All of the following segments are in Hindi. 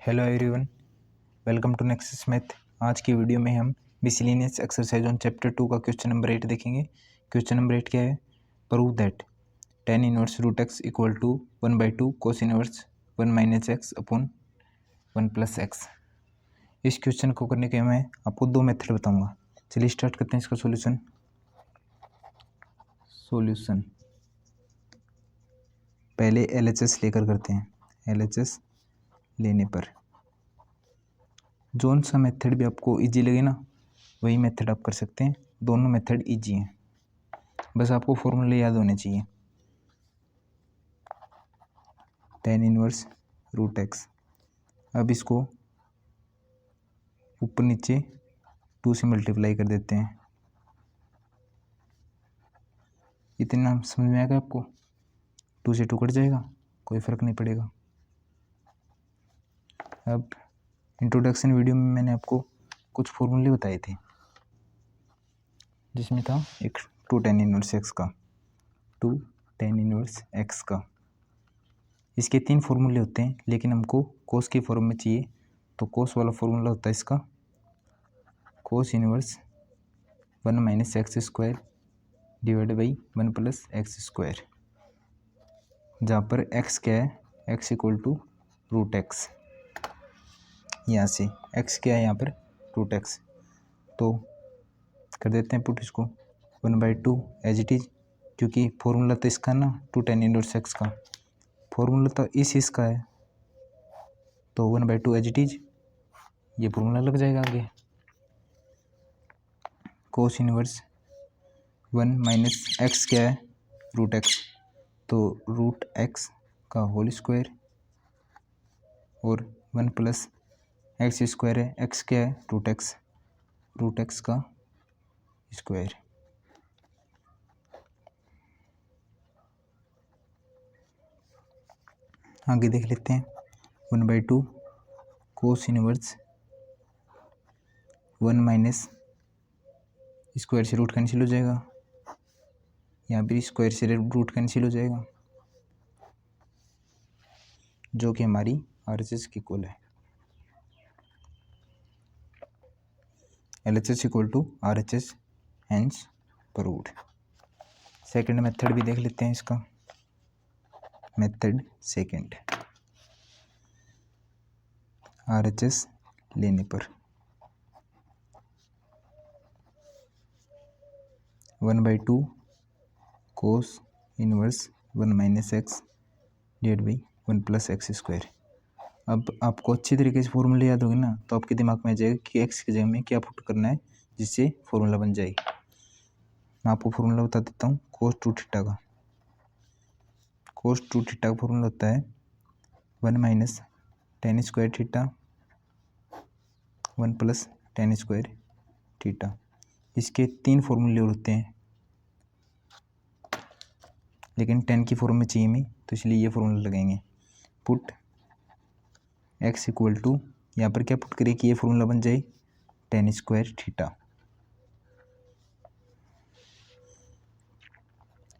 Hello everyone, welcome to Nexus Math. आज की वीडियो में हम मिसलेनियस एक्सरसाइज ऑन चैप्टर 2 का क्वेश्चन नंबर 8 देखेंगे। क्वेश्चन नंबर 8 क्या है? Prove that tan inverse root x equal to 1/2 cos inverse 1 minus x upon 1 plus x. इस क्वेश्चन को करने के मैं आपको दो मेथड बताऊंगा। चलिए स्टार्ट करते हैं इसका सॉल्यूशन। पहले LHS लेकर करते हैं। LHS लेने पर जोन सा मेथड भी आपको इजी लगे ना, वही मेथड आप कर सकते हैं। दोनों मेथड इजी हैं, बस आपको फॉर्मूले याद होने चाहिए। tan इनवर्स रूट एक्स, अब इसको ऊपर नीचे 2 से मल्टीप्लाई कर देते हैं। इतना समझ में आएगा आपको? 2 से 2 कट जाएगा, कोई फ़र्क नहीं पड़ेगा। अब इंट्रोडक्शन वीडियो में मैंने आपको कुछ फॉर्मूले बताए थे, जिसमें था एक 2 tan इनवर्स एक्स का, 2 tan इनवर्स एक्स का। इसके 3 फॉर्मूले होते हैं, लेकिन हमको कोस की फॉर्म में चाहिए, तो कोस वाला फॉर्मूला होता है इसका cos inverse 1 minus x square divide by 1 plus x square, जहाँ पर एक्स क्या है? X equal to root x. यहाँ से एक्स क्या है? यहाँ पर रूट एक्स। तो कर देते हैं पुट इसको 1/2 एज इट इज, क्योंकि फॉर्मूला तो इसका ना 2 tan इनवर्स एक्स का, फॉर्मूला तो इसका है, तो 1/2 एज इट इज, ये फॉर्मूला लग जाएगा आगे। कोस इनवर्स 1 माइनस एक्स क्या है? रूट एक्स, तो रूट एक्स का होल स्क्वायर और 1 प्लस एक्स स्क्वायर है। एक्स क्या है? रूट एक्स का स्क्वायर। आगे देख लेते हैं। 1/2 कोस इनवर्स 1 माइनस स्क्वायर से रूट कैंसिल हो जाएगा, यहाँ भी स्क्वायर से रूट कैंसिल हो जाएगा, जो कि हमारी RHS की इक्वल है। LHS equal to RHS, hence proved. Second method भी देख लेते हैं इसका। मेथड सेकंड, RHS लेने पर 1/2 cos inverse 1 minus x divide by 1 plus x square. अब आपको अच्छी तरीके से फॉर्मूला याद होगी ना, तो आपके दिमाग में आ जाएगा कि एक्स की जगह में क्या पुट करना है, जिससे फॉर्मूला बन जाए। मैं आपको फॉर्मूला बता देता हूँ। कोस 2 थीटा का, कोस 2 थीटा का फॉर्मूला होता है 1 minus tan square theta 1 plus tan square theta. इसके 3 फॉर्मूले होते हैं, लेकिन tan की फॉर्म में चाहिए हमें, तो इसलिए ये फॉर्मूला लगाएंगे। पुट x इक्वल टू, यहाँ पर क्या पुट करें कि ये फॉर्मूला बन जाए tan स्क्वायर थीटा।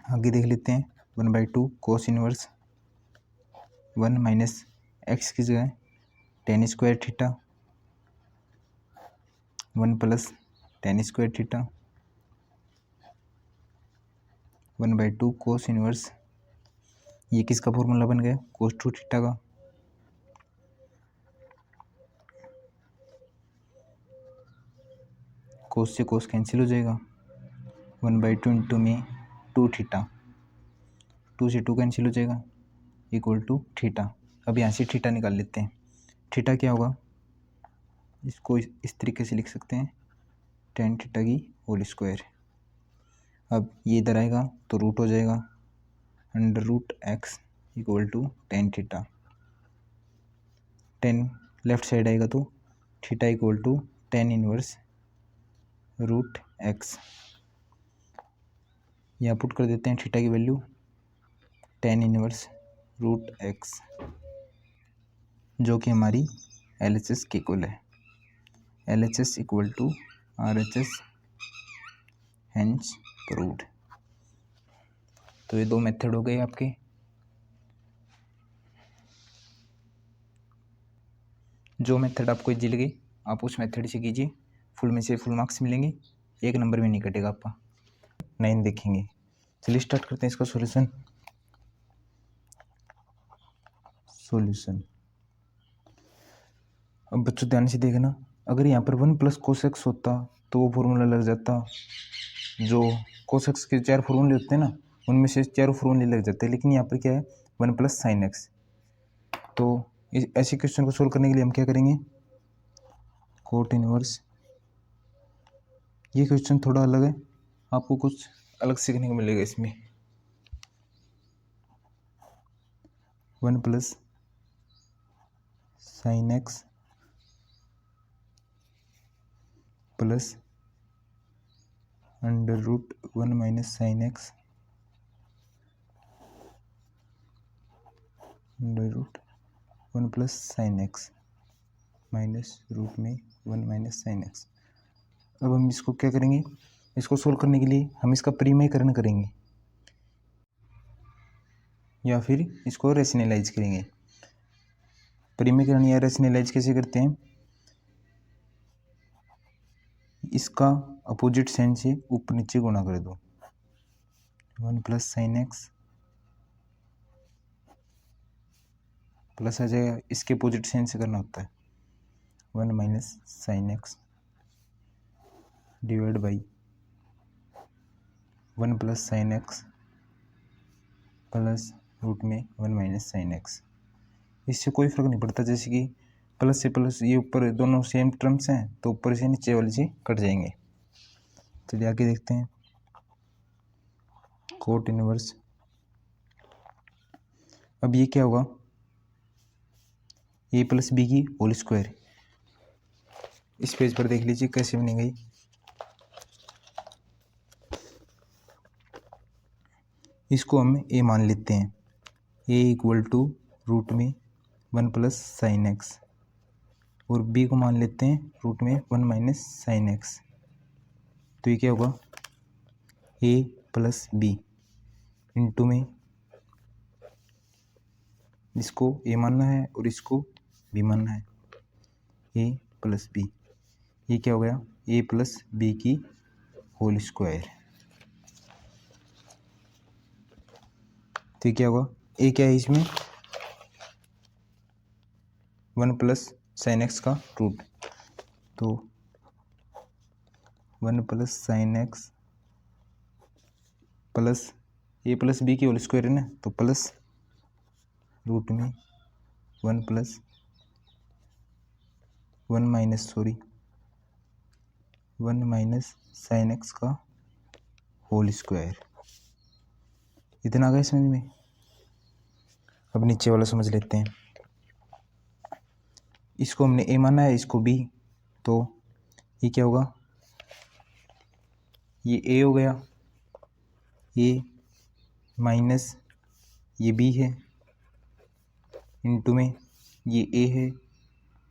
आगे देख लेते हैं। 1/2 कोस इनवर्स 1 माइनस एक्स की जगह tan square theta 1 plus tan square theta 1/2 cos inverse, ये किसका फॉर्मूला बन गया? कोस 2 थीटा का। कोस से कोस कैंसिल हो जाएगा, 1/2 इंटू में 2 थीटा, 2 से 2 कैंसिल हो जाएगा, इक्वल टू थीटा। अब यहाँ से थीटा निकाल लेते हैं। थीटा क्या होगा? इसको इस तरीके से लिख सकते हैं, tan थीटा की होल स्क्वायर। अब ये इधर आएगा तो रूट हो जाएगा, under root x equal to tan theta. tan left side आएगा तो theta equal to tan inverse root x. यहाँ पुट कर देते हैं थीटा की value tan inverse root x, जो कि हमारी LHS की इक्वल है। LHS equal to RHS, hence proved. तो ये दो मेथड हो गए आपके। जो मेथड आपको इजी लगे आप उस मेथड से कीजिए, फुल में से फुल मार्क्स मिलेंगे, 1 नंबर भी नहीं कटेगा आपका। 9 देखेंगे। चलिए स्टार्ट करते हैं इसका सॉल्यूशन। अब बच्चों ध्यान से देखना, अगर यहाँ पर 1 + cos x होता तो वो फॉर्मूला लग जाता। जो cos x के 4 फॉर्मूले होते हैं ना, उनमें से 4 फॉर्मूले लग जाते हैं, लेकिन यहाँ पर क्या है 1 + sin x। तो ऐसे क्वेश्चन को सोल्व करने के लिए हम क्या करेंगे, कोट इनवर्स। ये क्वेश्चन थोड़ा अलग है, आपको कुछ अलग सीखने को मिलेगा इसमें। 1 + sin x plus √1 - sin x √1 + sin x -√1 - sin x। अब हम इसको क्या करेंगे, इसको सोल्व करने के लिए हम इसका परिमेयकरण करेंगे या फिर इसको रेशनलाइज करेंगे। परिमेयकरण या रेशनलाइज कैसे करते हैं, इसका अपोजिट साइन से ऊपर नीचे गुणा कर दो। 1 + sin x प्लस आ जाएगा, इसके अपोजिट साइन से करना होता है 1 - sin x divide by 1 + sin x plus √1 - sin x। इससे कोई फर्क नहीं पड़ता, जैसे कि प्लस से प्लस ये ऊपर दोनों सेम टर्म्स हैं तो ऊपर से नीचे वाले से कट जाएंगे। चलिए आगे देखते हैं, कोट इनवर्स। अब ये क्या होगा, a + b की होल स्क्वायर। इस पेज पर देख लीजिए कैसे बनेगी। इसको हम a मान लेते हैं, a = √1 + sin x, और b को मान लेते हैं √1 - sin x। तो ये क्या होगा, a + b इंटू में इसको a मानना है और इसको b मानना है, a + b। ये क्या हो गया, a + b की होल स्क्वायर। तो क्या होगा, a क्या है इसमें 1 + sin x का रूट, तो 1 + sin x plus a + b की होल स्क्वायर है ना, तो प्लस √1 + 1 - sin x का होल स्क्वायर। इतना आ गया समझ में। अब नीचे वाला समझ लेते हैं, इसको हमने a माना है, इसको b, तो ये क्या होगा, ये a हो गया, a माइनस ये b है, इंटू में ये a है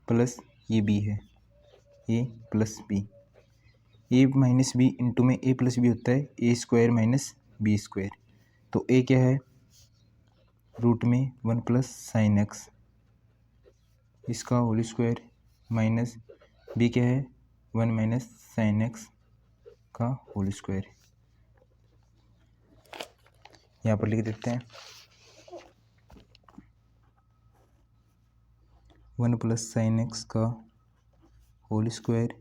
प्लस ये b है, a + b। a - b into में a + b होता है a² - b²। तो a क्या है √1 + sin x इसका होल स्क्वायर, माइनस b क्या है 1 - sin x का होल स्क्वायर। यहाँ पर लिख देते हैं 1 + sin x का whole square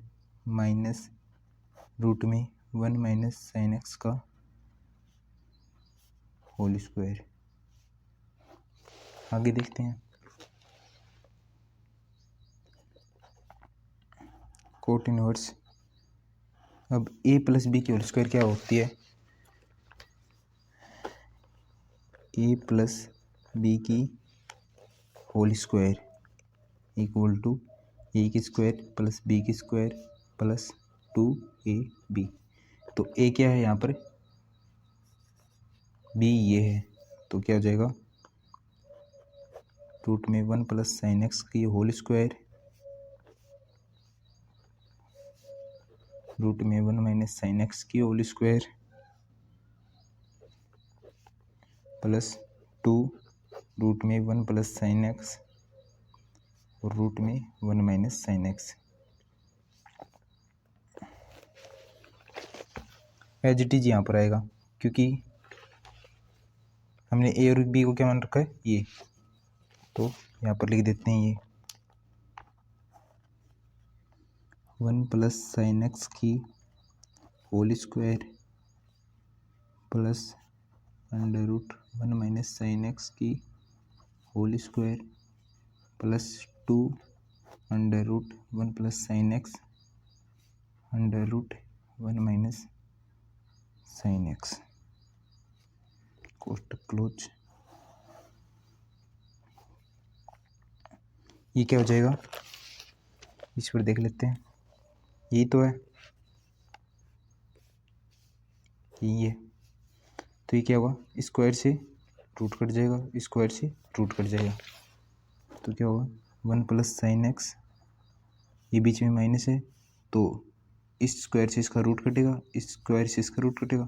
minus √1 - sin x का होल स्क्वायर। आगे देखते हैं, कोट इनवर्स। अब a + b की होल स्क्वायर क्या होती है, a + b की whole square equal to a² + b² plus 2ab। तो a क्या है यहाँ पर, b ये है, तो क्या हो जाएगा √1 + sin x की होल स्क्वायर √1 - sin x की whole square plus 2 √1 + sin x और रूट में 1 minus sine X. As it is यहाँ पर आएगा क्योंकि हमने ए और बी को क्या मान रखा है ये, तो यहाँ पर लिख देते हैं ये 1 प्लस साइन एक्स की whole square plus under root 1 minus sine x की whole square plus 2 under root 1 plus sine x under root 1 minus sine x. कोष्टक क्लोज। ये क्या हो जाएगा, इस पर देख लेते हैं। यही तो है, यही है। तो ये क्या होगा, स्क्वायर से रूट कट जाएगा, स्क्वायर से रूट कट जाएगा, तो क्या होगा 1 प्लस साइन एक्स, ये बीच में माइनस है तो इस स्क्वायर से इसका रूट कटेगा, इस स्क्वायर से इसका रूट कटेगा,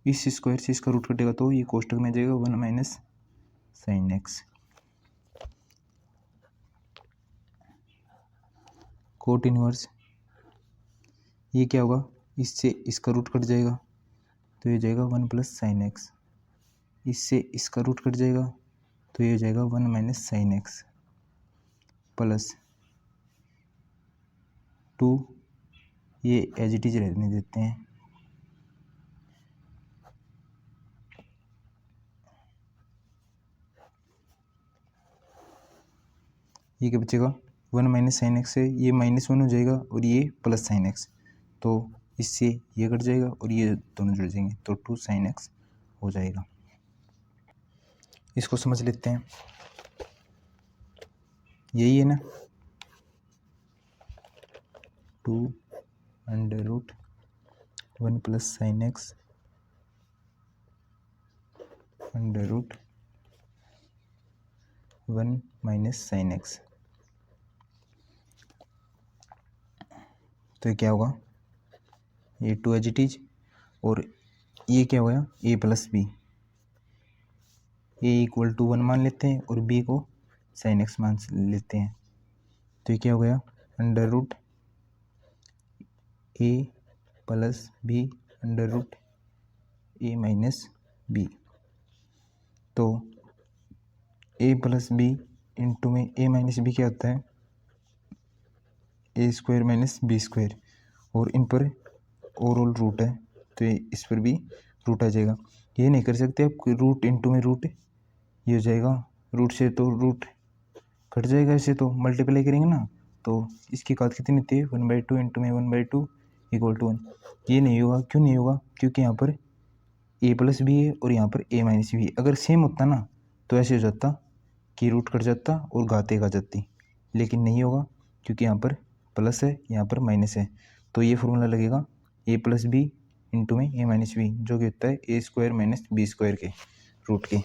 इस स्क्वायर से इसका रूट कटेगा, तो ये कोष्टक में आ जाएगा 1 minus sine X. Cot inverse, ये क्या होगा, इससे इसका रूट कट जाएगा तो ये जाएगा 1 प्लस साइन एक्स, इससे इसका रूट कट जाएगा तो ये हो जाएगा 1 माइनस साइन एक्स प्लस 2, ये एज इट इज रहने देते हैं, ये क्या बचेगा 1 माइनस साइन एक्स से ये -1 हो जाएगा और ये प्लस साइन एक्स, तो इससे ये कट जाएगा और ये दोनों जुड़ जाएंगे तो 2 साइन एक्स हो जाएगा। इसको समझ लेते हैं, यही है ना 2 under root 1 plus sine x under root 1 minus sine X. तो ये क्या होगा, ये 2 एज इट इज, और ये क्या हो गया a plus B, A equal to 1 मान लेते हैं और b को साइन एक्स मान लेते हैं, तो ये क्या हो गया under root A plus B under root A minus B. तो ए प्लस बी इंटू में ए माइनस बी क्या होता है ए स्क्वायर माइनस बी स्क्वायर, और इन पर ओवरऑल रूट है तो ये इस पर भी रूट आ जाएगा। ये नहीं कर सकते आप रूट इंटू में रूट, ये हो जाएगा रूट से तो रूट कट जाएगा, ऐसे तो मल्टीप्लाई करेंगे ना तो इसकी घात कितनी होती है 1/2 इंटू में 1/2 इक्वल टू 1। ये नहीं होगा, क्यों नहीं होगा, क्योंकि यहाँ पर ए प्लस बी है और यहाँ पर ए माइनस बी है। अगर सेम होता ना तो ऐसे हो जाता कि रूट कट जाता और घात एक आ जाती, लेकिन नहीं होगा क्योंकि यहाँ पर प्लस है यहाँ पर माइनस है, तो ये फॉर्मूला लगेगा ए प्लस बी इंटू में ए माइनस बी, जो कि होता है ए स्क्वायर माइनस बी स्क्वायर के रूट के।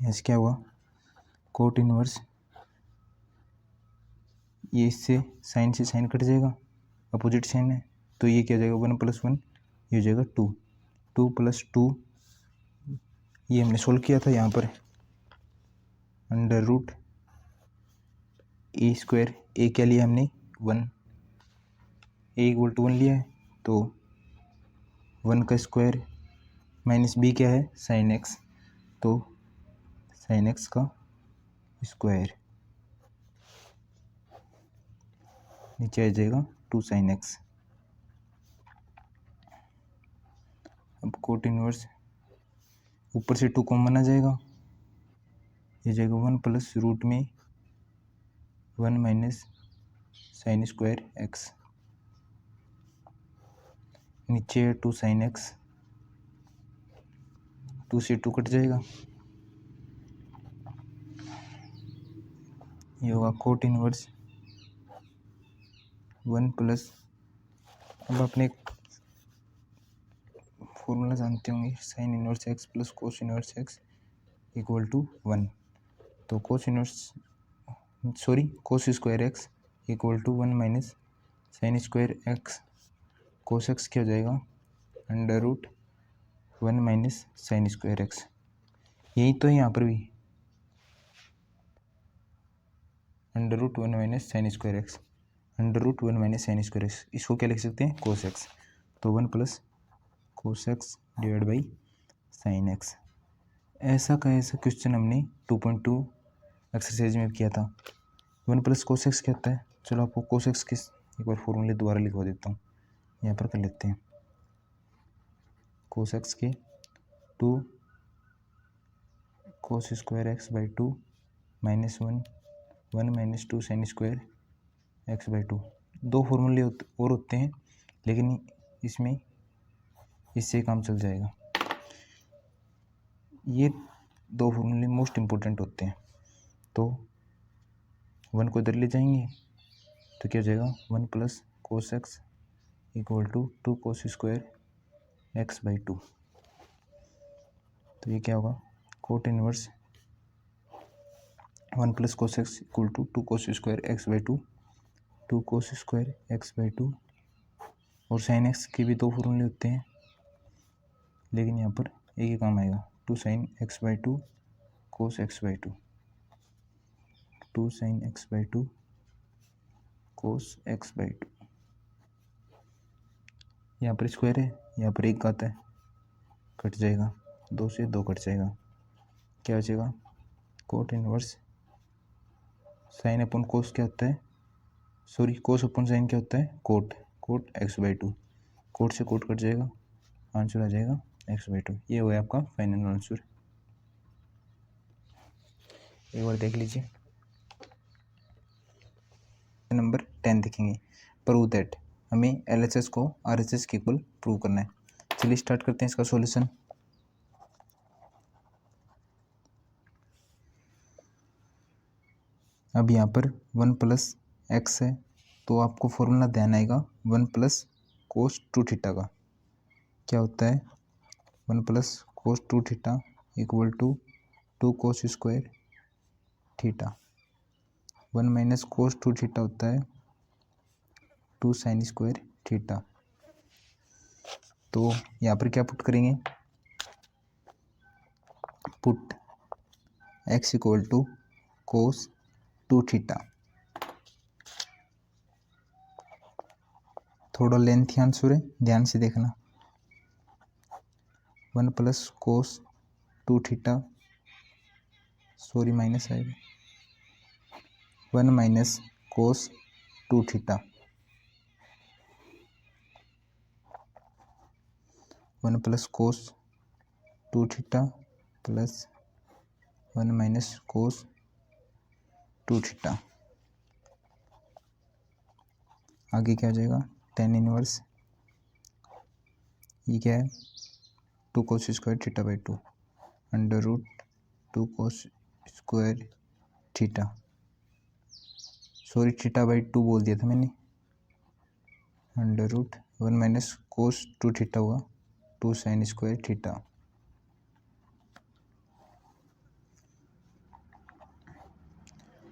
ऐसे क्या हुआ कोट इनवर्स, ये इससे साइन से साइन कट जाएगा, अपोजिट साइन है, तो ये क्या जाएगा 1 प्लस 1, ये हो जाएगा 2, 2 प्लस 2, ये हमने सोल्व किया था यहाँ पर अंडर रूट ए स्क्वायर, ए क्या लिया हमने 1, ए इक्वल टू 1 लिया है, तो 1 का स्क्वायर माइनस बी क्या है साइन एक्स, तो साइन एक्स का स्क्वायर, नीचे आ जाएगा 2 साइन एक्स। अब कोट इनवर्स, ऊपर से 2 कॉमन आ जाएगा, ये जाएगा 1 प्लस रूट में 1 माइनस साइन स्क्वायर एक्स, नीचे है 2 साइन एक्स, 2 से 2 कट जाएगा, ये होगा कोट इनवर्स 1 प्लस, अब अपने फॉर्मूला जानते होंगे sine inverse x plus cos inverse x equal to 1, तो cos square X equal to 1 minus sine square X, cos X क्या हो जाएगा under root 1 minus sine square X, यही तो है यहाँ पर भी, √1 minus sine square X, √1 minus sine square X, इसको क्या लिख सकते हैं, कोस एक्स। तो 1 plus cos X divide by sine X. ऐसा का ऐसा क्वेश्चन हमने 2.2 एक्सरसाइज में किया था। 1 प्लस कोस एक्स क्या होता है, चलो आपको कोस एक्स के एक बार फॉर्मूले दोबारा लिखवा देता हूँ, यहाँ पर कर लेते हैं। कोस एक्स के 2 cos square X by 2 minus 1 minus 2 sine square X by 2। दो फॉर्मूले और होते हैं, लेकिन इसमें इससे काम चल जाएगा। ये दो फॉर्मूले मोस्ट इम्पोर्टेंट होते हैं। तो 1 को इधर ले जाएंगे तो क्या हो जाएगा, 1 plus cos X equal to 2 cos square X by 2। तो ये क्या होगा, cot inverse 1 plus cos X equal to 2 cos square X by 2, 2 cos square X by 2। और साइन एक्स के भी दो फॉर्मूले होते हैं, लेकिन यहाँ पर एक ही काम आएगा, 2 sine x by 2 cos x by 2, 2 sine x by 2 cos x by 2। यहाँ पर स्क्वायर है, यहाँ पर एक आता है, कट जाएगा, 2 से 2 कट जाएगा, क्या हो जाएगा, कोट इनवर्स साइन अपन कोस क्या होता है, सॉरी कोस अपन साइन क्या होता है, कोट एक्स बाई 2। कोट से कोट कट जाएगा, आंसर आ जाएगा एक्स बाई 2। ये हुआ आपका फाइनल आंसर। एक बार देख लीजिए, नंबर 10 देखेंगे, प्रूव दैट। हमें LHS को RHS के इक्वल प्रूव करना है। चलिए स्टार्ट करते हैं इसका सॉल्यूशन। अब यहाँ पर 1 प्लस एक्स है, तो आपको फॉर्मूला ध्यान आएगा 1 प्लस कोस 2 थीटा का। क्या होता है, 1 plus cos 2 theta equal to 2 cos square theta. 1 minus cos 2 theta होता है 2 साइन स्क्वायर थीटा। तो यहाँ पर क्या पुट करेंगे, put x equal to cos 2 theta. थोड़ा लेंथी आंसर है, ध्यान से देखना। 1 plus cos 2 theta, sorry minus आएगा, 1 minus cos 2 theta, 1 plus cos 2 theta plus 1 minus cos 2 theta. आगे क्या हो जाएगा, tan इनवर्स, ये क्या है, 2 cos square theta by 2 under root 2 cos square theta, sorry theta by 2 बोल दिया था मैंने, under root 1 minus cos 2 theta हुआ 2 sine square theta.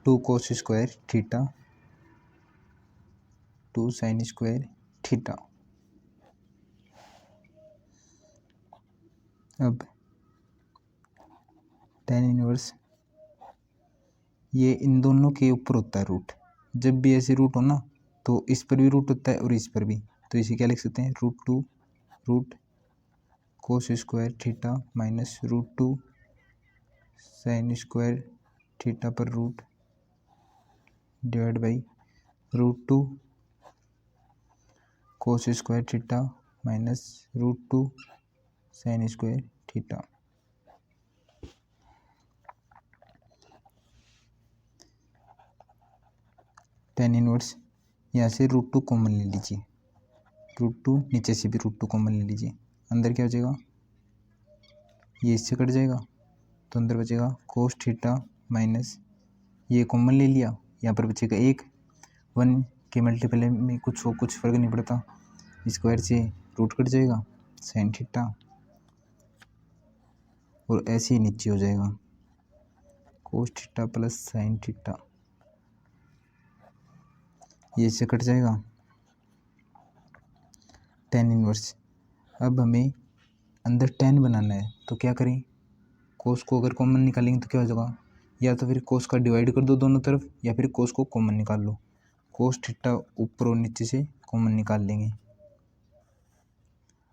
Two cos square theta 2 sine square theta. अब tan इनवर्स, ये इन दोनों के ऊपर होता है रूट। जब भी ऐसे रूट हो ना, तो इस पर भी रूट होता है और इस पर भी, तो इसे क्या लिख सकते हैं, √2 root cos square theta minus √2 sine square theta पर root divide by √2 cos square theta minus √2 sine square theta. tan inverse, यहाँ से √2 कॉमन ले लीजिए, √2 नीचे से भी √2 कॉमन ले लीजिए, अंदर क्या हो जाएगा, ये इससे कट जाएगा, तो अंदर बचेगा कोस थीटा माइनस, ये कॉमन ले लिया, यहाँ पर बचेगा 1 के मल्टीपल में कुछ हो, कुछ फर्क नहीं पड़ता, स्क्वायर से रूट कट जाएगा, साइन थीटा, और ऐसे ही नीचे हो जाएगा cos theta plus sine theta, ये इससे कट जाएगा, tan इनवर्स। अब हमें अंदर tan बनाना है, तो क्या करें, कोस को अगर कॉमन निकालेंगे तो क्या हो जाएगा, या तो फिर कोस का डिवाइड कर दो दोनों तरफ, या फिर कोस को कॉमन निकाल लो। कोस थीटा ऊपर और नीचे से कॉमन निकाल लेंगे।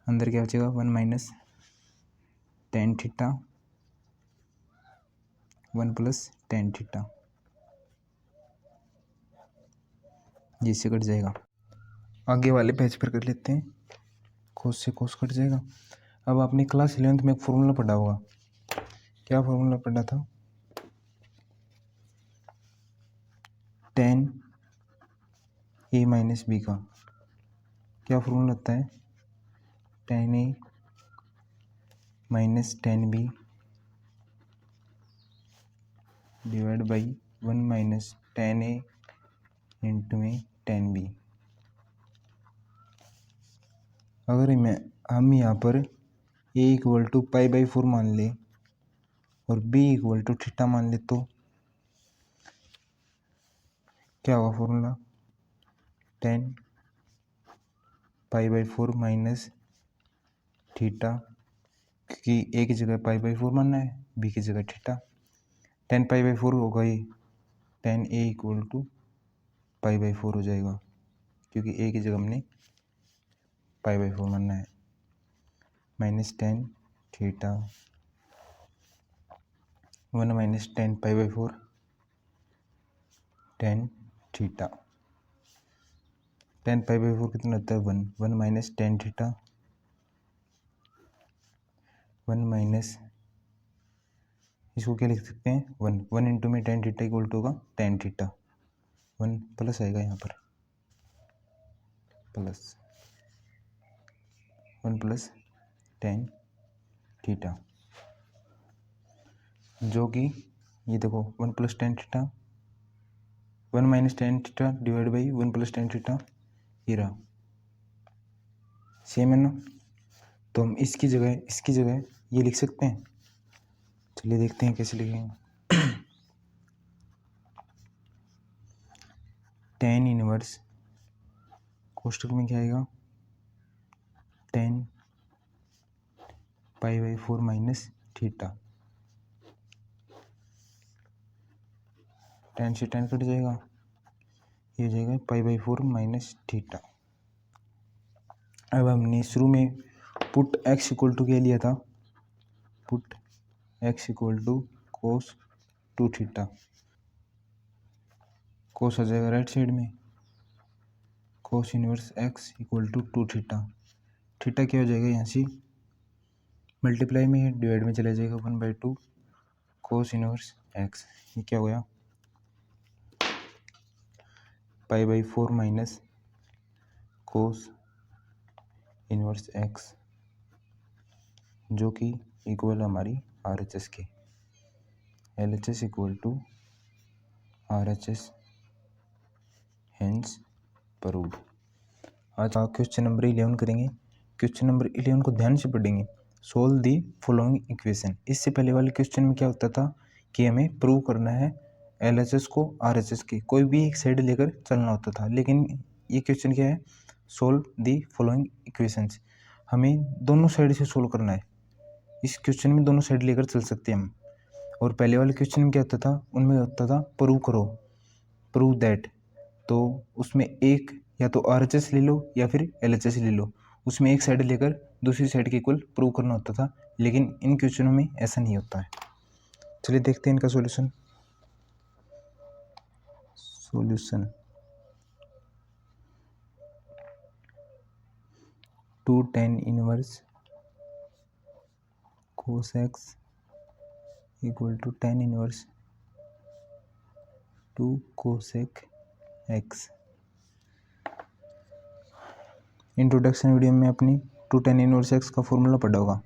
अंदर क्या बचेगा, 1 minus tan theta 1 plus tan theta, जिससे कट जाएगा। आगे वाले पेज पर कर लेते हैं। कोस से कोस कट जाएगा। अब आपने क्लास 11th में एक फॉर्मूला पढ़ा होगा। क्या फॉर्मूला पढ़ा था, टेन ए माइनस बी का क्या फॉर्मूला होता है, tan A minus tan B divide by 1 minus tan A into में टेन बी। अगर हम यहाँ पर A equal to pi by 4 मान ले और बी इक्वल टू थीटा मान ले तो क्या होगा formula, ten pi by 4 minus theta, क्योंकि ए की जगह पाई बाई 4 मानना है, बी की जगह थीटा। टेन पाई बाई 4 होगा, ये tan A equal to pi by 4 हो जाएगा, क्योंकि ए की जगह हमने पाई बाई 4 मानना है, minus tan theta 1 minus ten pi by 4 tan theta. Ten pi by 4 कितना होता है, 1, 1 माइनस टेन थीटा 1 माइनस, इसको क्या लिख सकते हैं, 1, 1 इंटू में टेन थीटा इक्वल टू होगा टेन थीटा, 1 प्लस आएगा यहाँ पर, प्लस 1 प्लस टेन थीटा, जो कि ये देखो 1 plus tan theta 1 minus tan theta divide by 1 plus tan theta, ये रहा, सेम है ना। तो हम इसकी जगह ये लिख सकते हैं। चलिए देखते हैं कैसे लिखेंगे। टेन इनवर्स कोष्टक में क्या आएगा, ten pi by 4 minus theta, ten से टेन कट जाएगा, ये हो जाएगा पाई बाई 4 माइनस थीटा। अब हमने शुरू में पुट एक्स इक्वल टू क्या लिया था, put x equal to cos 2 theta, cos आ जाएगा राइट साइड में, cos inverse x equal to 2 theta, theta क्या हो जाएगा, यहाँ से मल्टीप्लाई में है, डिवाइड में चला जाएगा, 1/2 कोस इनवर्स एक्स, ये क्या हो गया, pi by 4 minus cos inverse X, जो कि इक्वल हमारी आर एच एस के, L H S equal to R H S, hence proved. आज आप क्वेश्चन नंबर 11 करेंगे। क्वेश्चन नंबर 11 को ध्यान से पढ़ेंगे। Solve the following equation. इससे पहले वाले क्वेश्चन में क्या होता था कि हमें प्रूव करना है एल एच एस को आर एच एस के, कोई भी एक साइड लेकर चलना होता था, लेकिन ये क्वेश्चन क्या है, सोल्व दी फॉलोइंग इक्वेशंस, हमें दोनों साइड से सोल्व करना है। इस क्वेश्चन में दोनों साइड लेकर चल सकते हैं हम। और पहले वाले क्वेश्चन में क्या होता था, उनमें होता था प्रूव करो, प्रूव दैट, तो उसमें एक या तो आर एच एस ले लो या फिर एल एच एस ले लो, उसमें एक साइड लेकर दूसरी साइड के इक्वल प्रूव करना होता था, लेकिन इन क्वेश्चनों में ऐसा नहीं होता है। चलिए देखते हैं इनका solution. Two tan inverse cos X equal to tan inverse 2 cosec X. Introduction video में अपनी 2 टेन इनवर्स एक्स का फॉर्मूला पढ़ा होगा।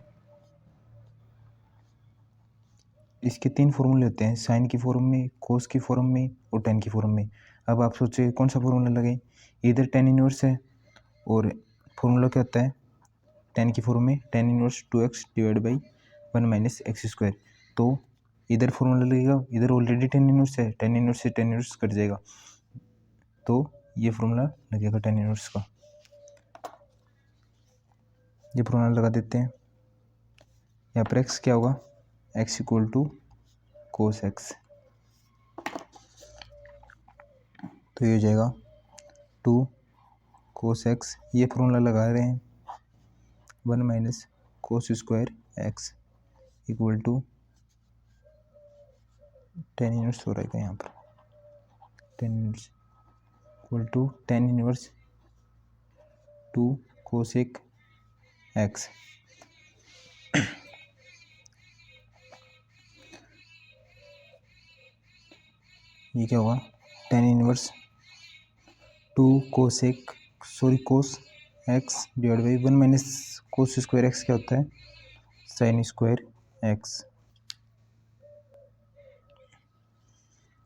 इसके 3 फॉर्मूले होते हैं, साइन की फॉर्म में, कोस की फॉर्म में और टेन की फॉर्म में। अब आप सोचिए कौन सा फॉर्मूला लगे, इधर टेन इनवर्स है और फॉर्मूला क्या होता है टेन की फॉर्म में, tan inverse 2x divide by 1 minus x square, तो इधर फॉर्मूला लगेगा, इधर ऑलरेडी टेन इनवर्स है, टेन इनवर्स से टेन इनवर्स कट जाएगा, तो ये फॉर्मूला लगेगा टेन इनवर्स का। ये फॉर्मूला लगा देते हैं। यहाँ पर x क्या होगा, x equal to cos X, तो ये हो जाएगा 2 cos x, ये फॉर्मूला लगा रहे हैं 1 minus cos square X equal to tan inverse हो रहेगा यहाँ पर, tan inverse equal to tan inverse 2 cosec X. ये क्या होगा, tan inverse 2 cosec cos X divide by 1 minus cos square X क्या होता है, sine square X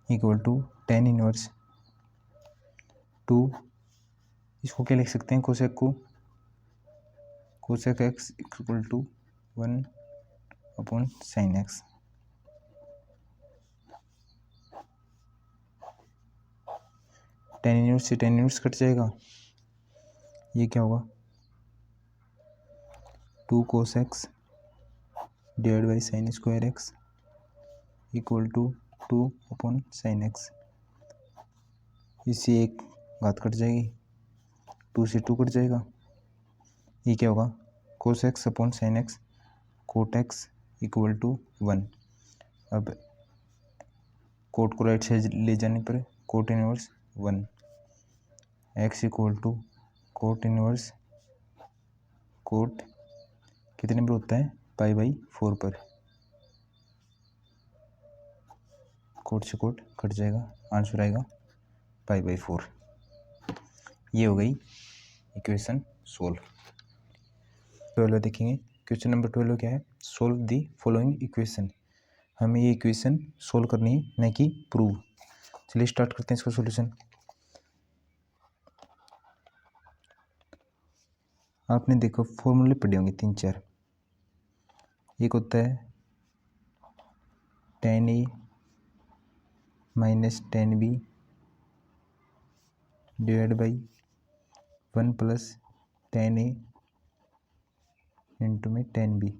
equal to tan inverse 2, इसको क्या लिख सकते हैं कोसेक को, cosec X equal to 1 upon sine X. Tan inverse से टेन इनवर्स कट जाएगा, ये क्या होगा 2 cos X divide by sine square X equal to 2 upon sine X. इससे एक घात कट जाएगी, 2 से 2 कट जाएगा, ये क्या होगा cos X upon sine X cot X equal to 1। अब कोट को राइट साइड ले जाने पर cot inverse 1 X equal to cot inverse cot कितने पर होता है, पाई बाई 4 पर, कोट से कोट कट जाएगा, आंसर आएगा पाई बाई 4। ये हो गई इक्वेशन सोल्व। 12 देखेंगे, क्वेश्चन नंबर 12 क्या है, सोल्व दी फॉलोइंग इक्वेशन। हमें ये इक्वेशन सोल्व करनी है, न कि प्रूव। चलिए स्टार्ट करते हैं इसका सॉल्यूशन। आपने देखो फॉर्मूले पढ़े होंगे 3-4। एक होता है tan A minus tan B divide by 1 plus tan A into में टेन बी।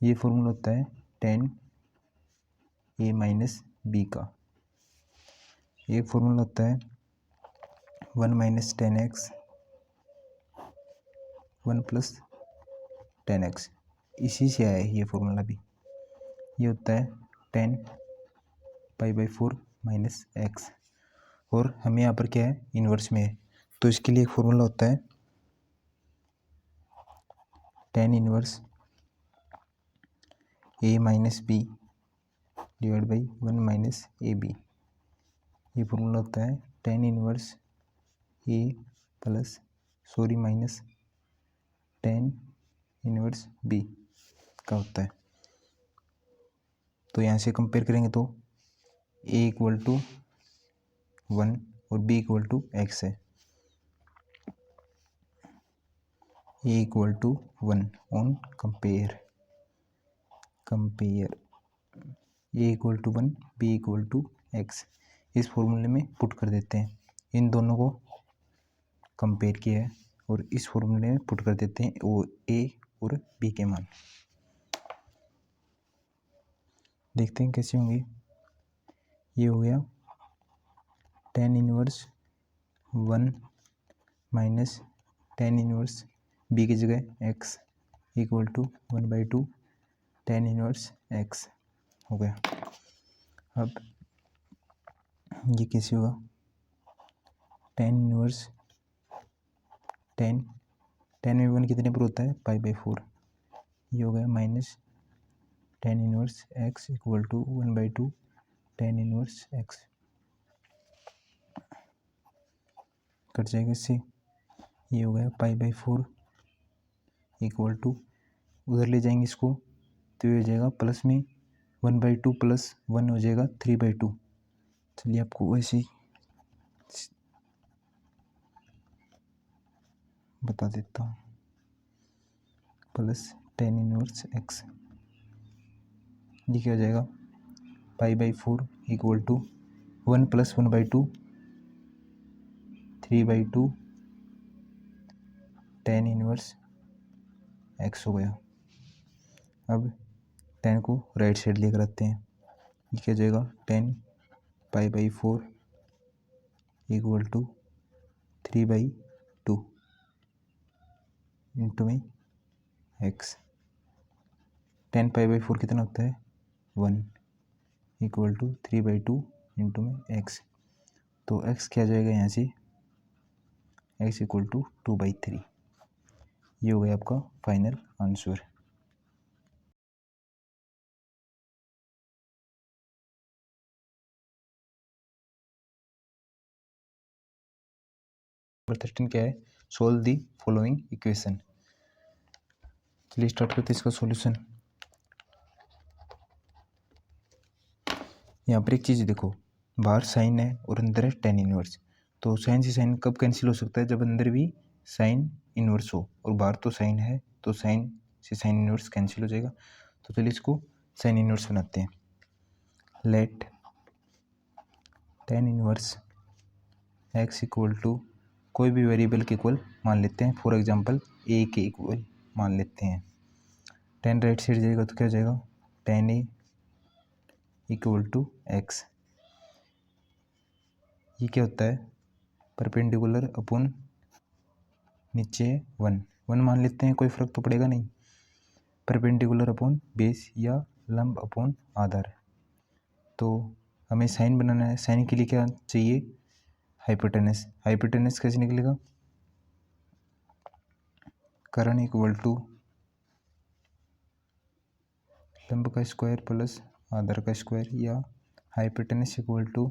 ये फॉर्मूला होता है टेन ए माइनस बी का। एक फॉर्मूला होता है 1 minus ten x 1 plus ten x, इसी से आया है ये फॉर्मूला भी। ये होता है 10 पाई बाई 4 माइनस एक्स, और हमें यहाँ पर क्या है इन्वर्स में है, तो इसके लिए एक फॉर्मूला होता है 10 inverse A minus B divide by 1 minus A B. ये फॉर्मूला होता है 10 inverse A plus minus 10 inverse B का होता है। तो यहाँ से कंपेयर करेंगे तो ए इक्वल टू 1 और बी इक्वल टू एक्स है। A equal to 1 on compare a equal to 1 b equal to x, इस फॉर्मूले में पुट कर देते हैं। इन दोनों को कंपेयर किया है और इस फॉर्मूले में पुट कर देते हैं वो ए और बी के मान। देखते हैं कैसे होंगे। ये हो गया 10 इनवर्स 1 माइनस 10 इनवर्स बी की जगह X equal to 1/2 10 inverse X हो गया। अब ये कैसे होगा, 10 इनवर्स 10 में 1 कितने पर होता है, पाई बाई 4। ये हो गया minus 10 inverse x equal to 1/2 10 inverse X, cut जाएगा इससे। ये हो गया पाई बाई 4 इक्वल टू, उधर ले जाएंगे इसको तो ये हो जाएगा प्लस में 1/2 प्लस 1 हो जाएगा 3/2। चलिए आपको वैसे ही बता देता हूँ, प्लस 10 इनवर्स एक्स, ये क्या हो जाएगा pi by 4 equal to 1 plus 1/2 3/2 10 inverse X हो गया। अब 10 को राइट साइड लेकर आते हैं, ये क्या हो जाएगा 10 pi by 4 equal to 3/2 into में एक्स। 10π/4 कितना होता है 1 इक्वल टू 3/2 इंटू में एक्स। तो एक्स क्या जाएगा यहाँ से एक्स इक्वल टू 2/3। ये हो गया आपका फाइनल आंसर। नंबर 13 क्या है, सोल्व दी फॉलोइंग इक्वेशन। चलिए स्टार्ट करते हैं इसका सॉल्यूशन। यहाँ पर एक चीज़ देखो, बाहर साइन है और अंदर है tan इनवर्स। तो साइन से साइन कब कैंसिल हो सकता है, जब अंदर भी साइन इनवर्स हो, और बाहर तो साइन है तो साइन से साइन इनवर्स कैंसिल हो जाएगा। तो चलिए इसको साइन इनवर्स बनाते हैं। Let tan inverse x equal to कोई भी वेरिएबल के इक्वल मान लेते हैं, फॉर एग्जांपल ए के इक्वल मान लेते हैं। tan राइट साइड जाएगा तो क्या हो जाएगा tan A equal to X. ये क्या होता है परपेंडिकुलर अपॉन नीचे 1 मान लेते हैं, कोई फ़र्क तो पड़ेगा नहीं। परपेंडिकुलर अपॉन बेस या लंब अपॉन आधार। तो हमें साइन बनाना है, साइन के लिए क्या चाहिए हाइपोटेनस। हाइपोटेनस कैसे निकलेगा, कर्ण इक्वल टू लंब का स्क्वायर प्लस आधार का स्क्वायर, या हाइपोटेनस इक्वल टू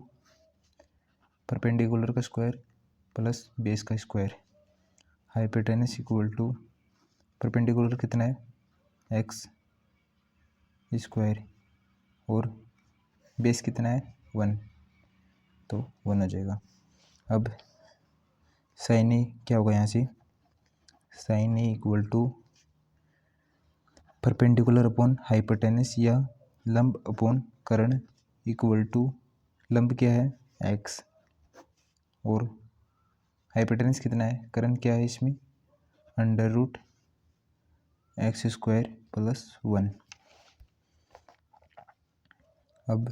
परपेंडिकुलर का स्क्वायर प्लस बेस का square. Hypotenuse equal to perpendicular कितना है एक्स स्क्वायर और बेस कितना है 1, तो 1 आ जाएगा। अब साइन ए क्या होगा यहाँ से, sine A equal to perpendicular upon hypotenuse या लंब अपॉन कर्ण इक्वल टू लंब क्या है एक्स और हाइपोटेनस कितना है, कर्ण क्या है इसमें under root x square plus 1। अब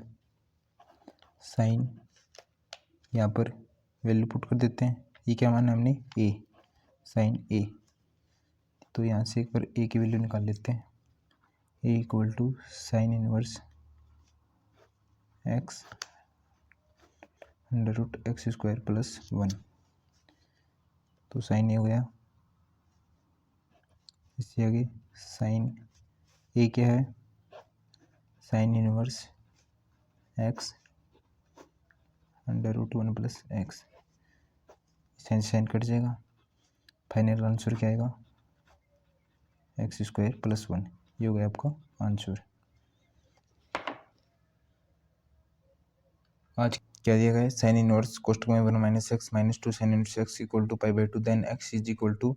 साइन यहाँ पर वैल्यू पुट कर देते हैं। ये क्या माना हमने ए, साइन ए, तो यहाँ से एक बार ए की वैल्यू निकाल लेते हैं। A equal to sine inverse x under root x square plus 1। तो साइन ए हो गया, इससे आगे साइन ए क्या है sine inverse x under root 1 plus X. Sine sine cut जाएगा, फाइनल आंसर क्या आएगा एक्स स्क्वायर प्लस 1। ये हो गया आपका आंसर। आज क्या दिया गया है, साइन इनवर्स कोष्टक में 1 minus x minus 2 sine inverse x equal to π/2 then x is equal to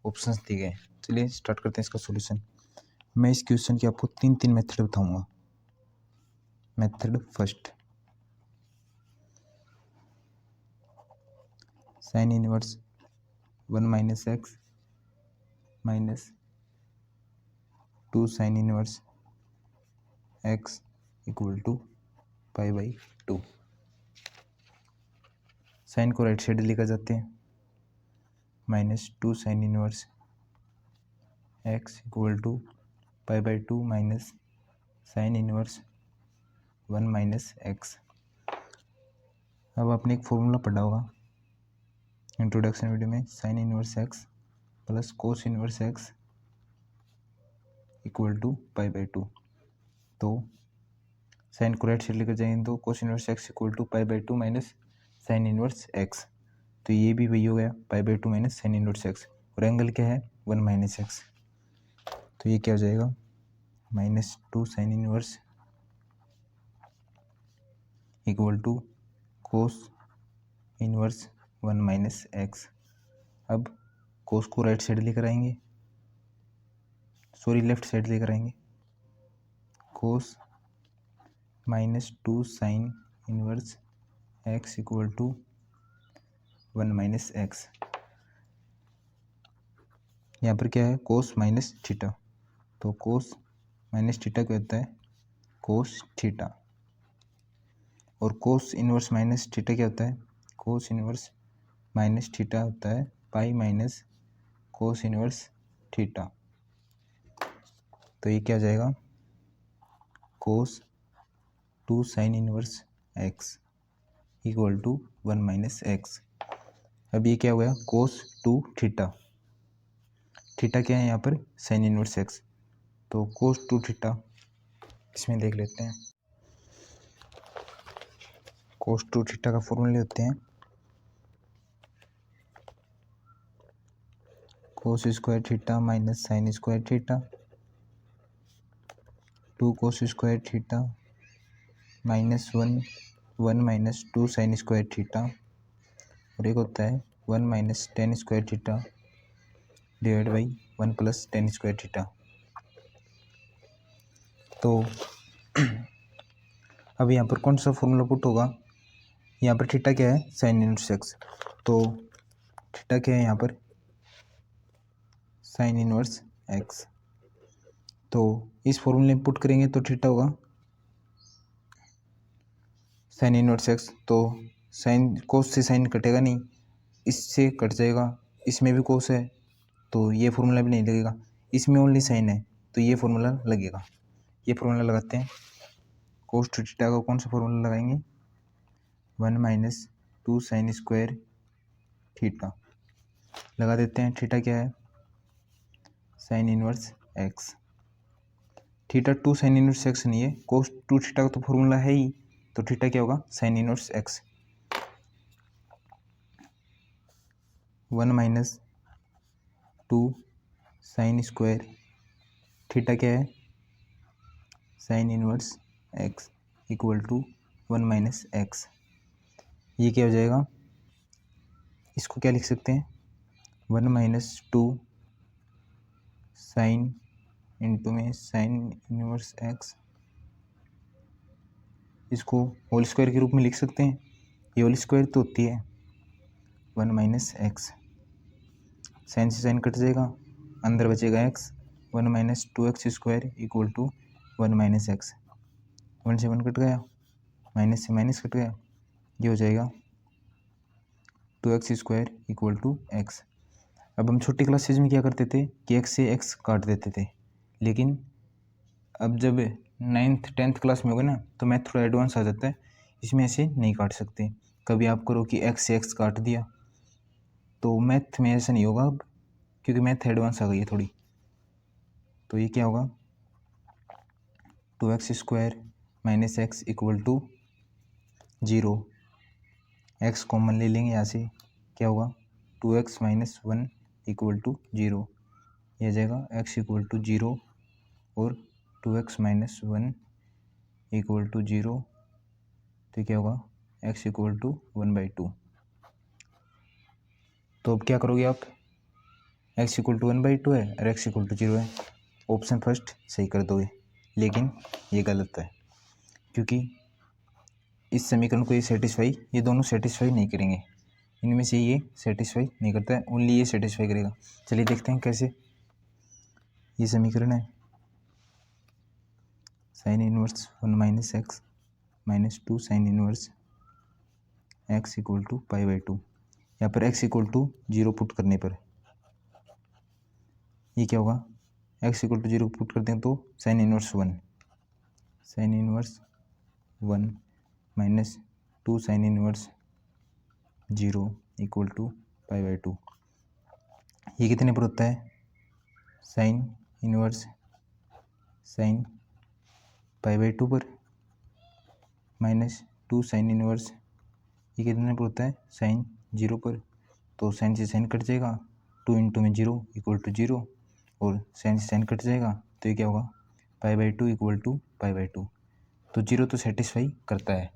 options दिए गए। चलिए स्टार्ट करते हैं इसका सॉल्यूशन। मैं इस क्वेश्चन की आपको तीन मेथड बताऊंगा। Method first, sine inverse 1 minus x minus 2 sine inverse x equal to π/2। Sine को राइट साइड लेकर जाते हैं, -2 sine inverse x equal to π/2 minus sine inverse 1 minus x. अब आपने एक फॉर्मूला पढ़ा होगा इंट्रोडक्शन वीडियो में, sine inverse x plus cos inverse x equal to π/2। तो साइन को राइट साइड लेकर जाएंगे तो cos inverse x equal to π/2 minus sine inverse x. तो ये भी वही हो गया π/2 माइनस साइन इनवर्स एक्स, और एंगल क्या है 1 माइनस एक्स। तो ये क्या हो जाएगा -2 sine inverse equal to cos inverse 1 minus x. अब कोस को राइट साइड लेकर आएंगे, सॉरी लेफ्ट साइड लेकर आएंगे, cos -2 sine inverse x equal to 1 minus X. यहाँ पर क्या है कोस माइनस थीटा, तो कोस माइनस थीटा क्या होता है कोस थीटा, और कोस इनवर्स माइनस थीटा क्या होता है कोस इनवर्स माइनस थीटा होता है pi minus cos inverse theta. तो ये क्या हो जाएगा, cos 2 sine inverse x equal to 1 minus x. अब ये क्या हो गया, कोस 2 थीटा, थीटा क्या है यहाँ पर, साइन इनवर्स एक्स, तो कोस 2 थीटा इसमें देख लेते हैं। कोस 2 थीटा का फॉर्मूला होते हैं कोस square theta minus sine square theta, 2 cos square theta minus 1 minus 2 sine square theta, और एक होता है 1 minus ten square theta divide by 1 plus ten square theta. तो अब यहाँ पर कौन सा फॉर्मूला पुट होगा, यहाँ पर थीटा क्या है, साइन इनवर्स एक्स, तो थीटा क्या है यहाँ पर, साइन इनवर्स एक्स। तो इस फॉर्मूले में पुट करेंगे तो थीटा होगा साइन इनवर्स एक्स, तो साइन कोस से साइन कटेगा नहीं, इससे कट जाएगा, इसमें भी कोस है तो ये फॉर्मूला भी नहीं लगेगा, इसमें ओनली साइन है तो ये फॉर्मूला लगेगा। ये फॉर्मूला लगाते हैं, कोस टू थीटा का कौन सा फॉर्मूला लगाएंगे, 1 माइनस 2 साइन स्क्वायर थीटा लगा देते हैं। थीटा क्या है, sine inverse x, theta 2 sine inverse x नहीं है, कोस 2 थीटा का तो फॉर्मूला है ही, तो थीटा क्या होगा, sine inverse X. 1 minus 2 sine square theta क्या है, sine inverse x equal to 1 minus X. ये क्या हो जाएगा, इसको क्या लिख सकते हैं, 1 माइनस 2 साइन इंटू में साइन इनवर्स एक्स, इसको होल स्क्वायर के रूप में लिख सकते हैं, ये होल स्क्वायर तो होती है 1 माइनस एक्स, साइन से साइन कट जाएगा, अंदर बचेगा X, 1 minus 2x square equal to 1 minus X, 1 से 1 कट गया, माइनस से माइनस कट गया, ये हो जाएगा 2x square equal to x. अब हम छोटी क्लासेज में क्या करते थे कि एक्स से एक्स काट देते थे, लेकिन अब जब 9th 10th क्लास में होगा ना तो मैथ थोड़ा एडवांस आ जाता है, इसमें ऐसे नहीं काट सकते। कभी आप करो कि एक्स से एक्स काट दिया, तो मैथ में ऐसा नहीं होगा अब, क्योंकि मैथ एडवांस आ गई है थोड़ी। तो ये क्या होगा, 2x square minus X equal to 0, X common ले लेंगे यहाँ से, क्या होगा 2x माइनस 1 इक्वल टू 0, यह आ जाएगा x इक्वल टू 0 और 2x माइनस 1 इक्वल टू 0, तो क्या होगा x इक्वल टू 1/2। तो अब क्या करोगे आप, x इक्वल टू 1/2 है और x इक्वल टू 0 है, ऑप्शन फर्स्ट सही कर दोगे, लेकिन ये गलत है, क्योंकि इस समीकरण को ये दोनों सेटिस्फाई नहीं करेंगे, इनमें से ये सेटिस्फाई नहीं करता है, ओनली ये सेटिस्फाई करेगा। चलिए देखते हैं कैसे। ये समीकरण है sine inverse 1 minus x minus 2 sine inverse x equal to π/2, यहाँ पर x इक्वल टू 0 पुट करने पर ये क्या होगा, x इक्वल टू 0 पुट करते हैं तो sine inverse 1 minus 2 sine inverse 0 equal to π/2। ये कितने पर होता है, साइन इनवर्स साइन π/2 पर माइनस 2 साइन इनवर्स, ये कितने पर होता है, साइन 0 पर, तो साइन से साइन कट जाएगा, 2 इंटू में 0 इक्वल टू 0, और साइन से साइन कट जाएगा, तो ये क्या होगा π/2 इक्वल टू π/2। तो 0 तो सेटिस्फाई करता है।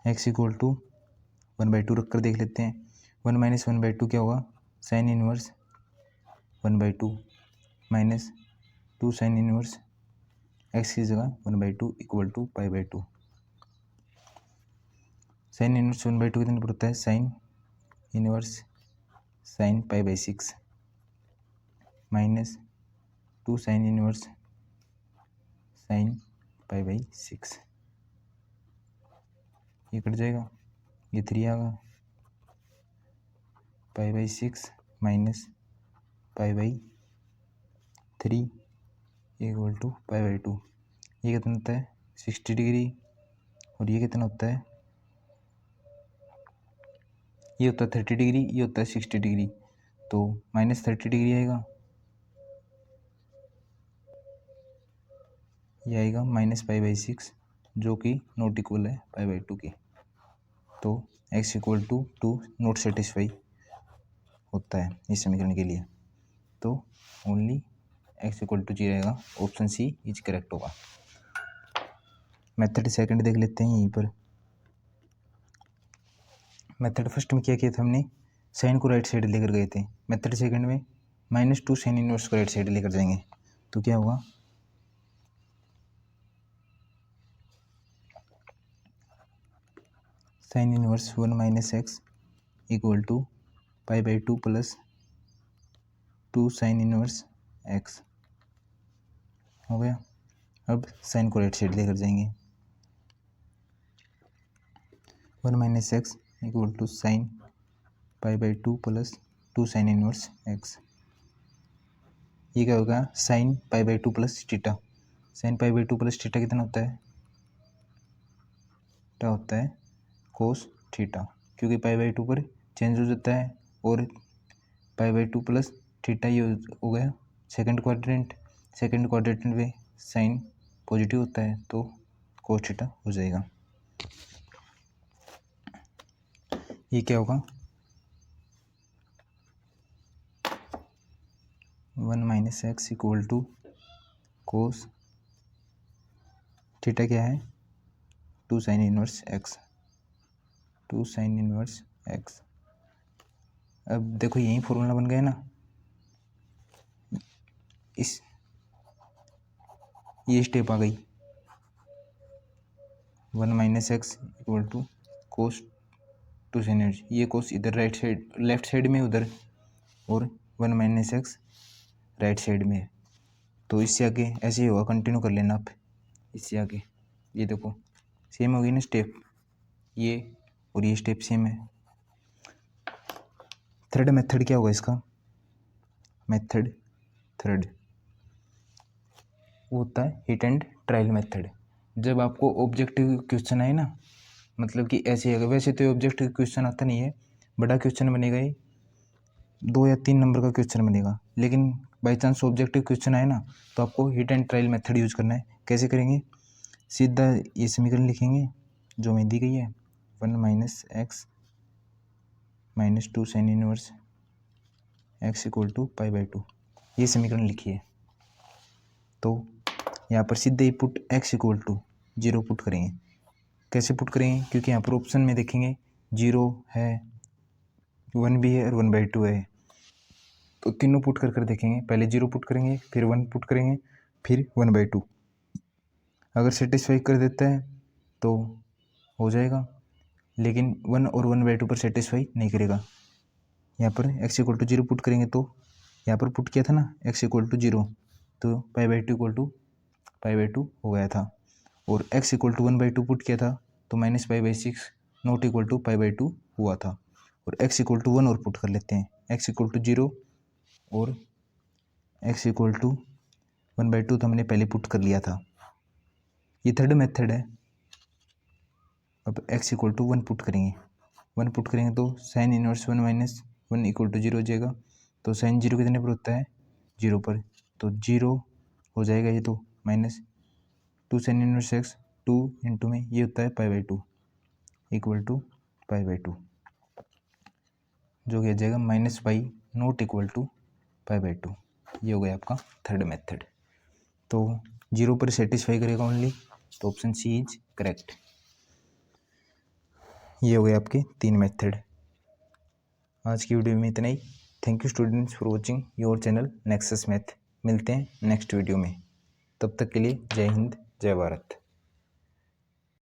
x इक्वल टू 1/2 रख कर देख लेते हैं, 1 माइनस 1/2 क्या होगा, sine inverse 1/2 minus 2 sine inverse x की जगह 1/2 इक्वल टू π/2। साइन इनवर्स 1/2 कितने पर होता है, sine inverse sine π/6 minus 2 sine inverse sine π/6, ये कट जाएगा, ये 3 आएगा, π/6 माइनस π/3 इक्वल टू π/2। ये कितना होता है 60 डिग्री, और ये कितना होता है, ये होता है 30 डिग्री, ये होता है 60 डिग्री, तो -30 डिग्री आएगा, ये आएगा -π/6 जो कि नॉट इक्वल है π/2 के। तो x equal to 2 not satisfy होता है इस समीकरण के लिए, तो ओनली x इक्वल टू 0 आएगा। ऑप्शन सी इज करेक्ट होगा। मेथड सेकंड देख लेते हैं यहीं पर। मेथड फर्स्ट में क्या किया था हमने, साइन को राइट साइड लेकर गए थे। मेथड सेकंड में -2 साइन इनवर्स को राइट साइड लेकर जाएंगे, तो क्या होगा, sine inverse 1 - x equal to π/2 plus 2 sine inverse x हो गया। अब साइन को राइट साइड लेकर जाएंगे, 1 - x equal to sine π/2 plus 2 sine inverse x। ये क्या होगा, sine π/2 plus theta. Sine π/2 plus theta कितना होता है, क्या होता है कोस थीटा, क्योंकि π/2 पर चेंज हो जाता है, और π/2 प्लस थीटा ये हो गया सेकंड क्वाड्रेंट। सेकंड क्वाड्रेंट में साइन पॉजिटिव होता है, तो कोस थीटा हो जाएगा। ये क्या होगा, 1 - x equal to cos theta क्या है 2 sine inverse x, 2 sine inverse x। अब देखो यही फॉर्मूला बन गया ना, इस ये स्टेप आ गई, 1 - x equal to cos 2 sine inverse, ये कोस इधर राइट साइड लेफ्ट साइड में उधर, और 1 - x राइट साइड में है, तो इससे आगे ऐसे ही होगा, कंटिन्यू कर लेना आप इससे आगे। ये देखो सेम होगी ना स्टेप, ये और ये स्टेप सेम है। थर्ड मेथड क्या होगा इसका, मेथड थर्ड वो होता है हिट एंड ट्रायल मेथड। जब आपको ऑब्जेक्टिव क्वेश्चन आए ना, मतलब कि ऐसे है, वैसे तो ऑब्जेक्टिव क्वेश्चन आता नहीं है, बड़ा क्वेश्चन बनेगा, ये 2 या 3 नंबर का क्वेश्चन बनेगा, लेकिन बाई चांस ऑब्जेक्टिव क्वेश्चन आए ना, तो आपको hit and trial method use करना है। कैसे करेंगे, सीधा ये समीकरण लिखेंगे जो में दी गई है, 1 - x minus 2 sine inverse x equal to π/2, ये समीकरण लिखिए। तो यहाँ पर सीधे ही put x equal to 0 put करेंगे। कैसे पुट करेंगे, क्योंकि यहाँ पर ऑप्शन में देखेंगे 0 है, 1 भी है और 1/2 है, तो तीनों पुट कर देखेंगे। पहले 0 पुट करेंगे, फिर 1 पुट करेंगे, फिर 1/2। अगर सेटिस्फाई कर देता है तो हो जाएगा, लेकिन 1 और 1/2 पर सेटिस्फाई नहीं करेगा। यहाँ पर x इक्वल टू 0 पुट करेंगे, तो यहाँ पर पुट किया था ना x इक्वल टू 0, तो π/2 इक्वल टू π/2 हो गया था, और x इक्वल टू 1/2 पुट किया था, तो -π/6 नॉट इक्वल टू π/2 हुआ था। और x इक्वल टू 1 और पुट कर लेते हैं, x इक्वल टू 0 और x इक्वल टू 1/2 तो हमने पहले पुट कर लिया था। ये थर्ड मेथड है। अब x इक्वल टू 1 पुट करेंगे, 1 पुट करेंगे तो sine inverse 1 minus 1 equal to 0 हो जाएगा। तो साइन 0 कितने पर होता है, 0 पर, तो 0 हो जाएगा ये, तो -2 साइन इनवर्स x 2 इंटू में ये होता है π/2 इक्वल टू π/2, जो कि आ जाएगा -π नॉट इक्वल टू π/2। ये हो गया आपका थर्ड मेथड। तो 0 पर सेटिस्फाई करेगा ओनली, तो ऑप्शन सी इज करेक्ट। ये हो गए आपके 3 मेथड। आज की वीडियो में इतना ही। Thank you students for watching your channel Nexus Math. मिलते हैं नेक्स्ट वीडियो में, तब तक के लिए जय हिंद जय भारत।